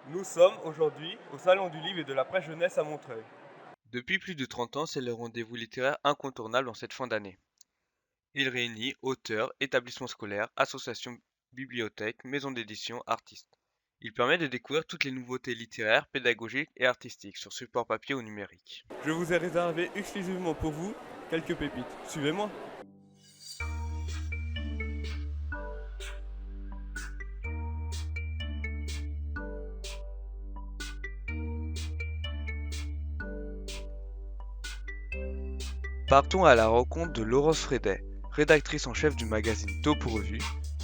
Nous sommes aujourd'hui au Salon du Livre et de la Presse Jeunesse à Montreuil. Depuis plus de 30 ans, c'est le rendez-vous littéraire incontournable en cette fin d'année. Il réunit auteurs, établissements scolaires, associations, bibliothèques, maisons d'édition, artistes. Il permet de découvrir toutes les nouveautés littéraires, pédagogiques et artistiques sur support papier ou numérique. Je vous ai réservé exclusivement pour vous quelques pépites. Suivez-moi. Partons à la rencontre de Laurence Frédet, rédactrice en chef du magazine Topo Revue,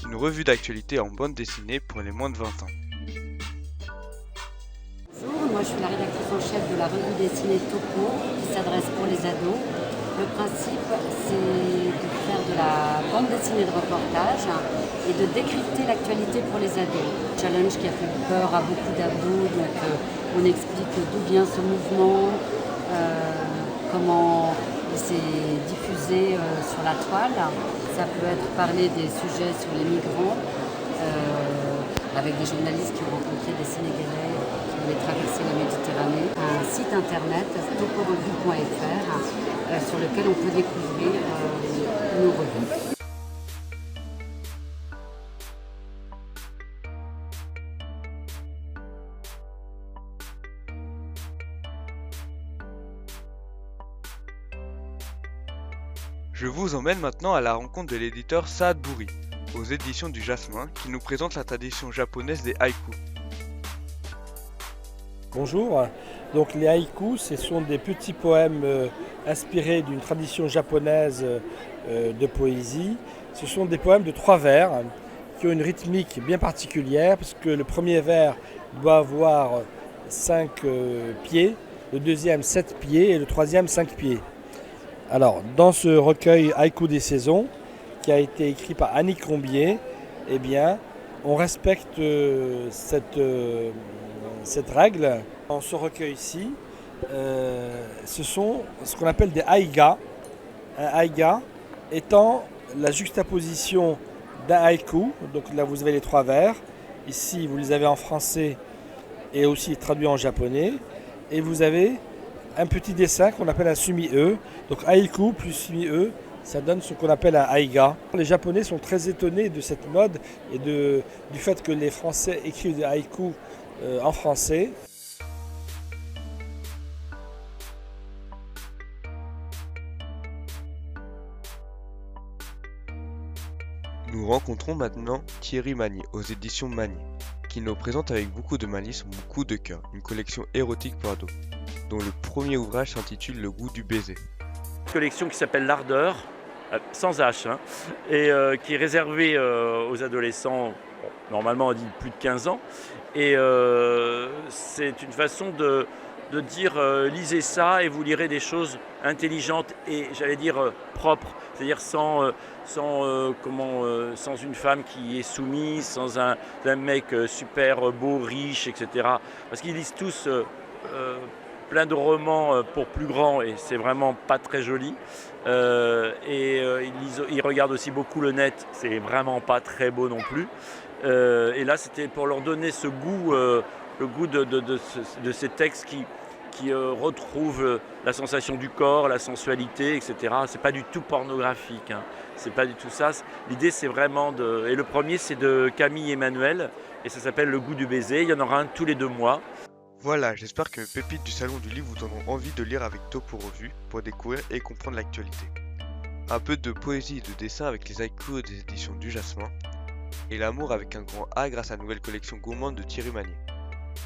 une revue d'actualité en bande dessinée pour les moins de 20 ans. Bonjour, moi je suis la rédactrice en chef de la revue dessinée Topo qui s'adresse pour les ados. Le principe c'est de faire de la bande dessinée de reportage et de décrypter l'actualité pour les ados. Challenge qui a fait peur à beaucoup d'ados, donc on explique d'où vient ce mouvement, comment il s'est diffusé sur la toile. Ça peut être parler des sujets sur les migrants, avec des journalistes qui ont rencontré des Sénégalais qui voulaient traverser la Méditerranée. Un site internet, toporevue.fr, sur lequel on peut découvrir nos revues. Je vous emmène maintenant à la rencontre de l'éditeur Saad Bouri, aux éditions du Jasmin, qui nous présente la tradition japonaise des haïkus. Bonjour, donc les haïkus, ce sont des petits poèmes inspirés d'une tradition japonaise de poésie. Ce sont des poèmes de 3 vers qui ont une rythmique bien particulière parce que le premier vers doit avoir 5 pieds, le deuxième 7 pieds et le troisième 5 pieds. Alors, dans ce recueil Haïku des saisons, qui a été écrit par Annie Combier, eh bien, on respecte cette règle. Dans ce recueil-ci, ce sont ce qu'on appelle des haïgas. Un haïga étant la juxtaposition d'un haïku. Donc là, vous avez les 3 vers. Ici, vous les avez en français et aussi traduits en japonais. Et vous avez un petit dessin qu'on appelle un sumi-e. Donc haïku plus sumi-e, ça donne ce qu'on appelle un haïga. Les Japonais sont très étonnés de cette mode et du fait que les Français écrivent des haïkus en français. Nous rencontrons maintenant Thierry Magny aux éditions Magny, qui nous présente avec beaucoup de malice son coup de cœur, une collection érotique pour ados, dont le premier ouvrage s'intitule Le goût du baiser. Collection qui s'appelle L'Ardeur, sans H, et qui est réservée aux adolescents, normalement on dit plus de 15 ans. Et c'est une façon de dire lisez ça et vous lirez des choses intelligentes et j'allais dire propres, c'est-à-dire sans une femme qui est soumise, sans un mec super beau, riche, etc. Parce qu'ils lisent tous plein de romans pour plus grands et c'est vraiment pas très joli. Ils regardent aussi beaucoup le net, c'est vraiment pas très beau non plus. Et là c'était pour leur donner ce goût, le goût de ces textes qui retrouvent la sensation du corps, la sensualité, etc. C'est pas du tout pornographique, c'est pas du tout ça. L'idée c'est vraiment de... Et le premier c'est de Camille Emmanuel et ça s'appelle Le goût du baiser, il y en aura un tous les 2 mois. Voilà, j'espère que mes pépites du Salon du Livre vous donneront envie de lire avec Topo Revue pour découvrir et comprendre l'actualité. Un peu de poésie et de dessin avec les haïkus des éditions du Jasmin, et l'amour avec un grand A grâce à la nouvelle collection gourmande de Thierry Magny.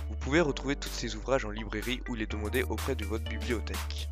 Vous pouvez retrouver tous ces ouvrages en librairie ou les demander auprès de votre bibliothèque.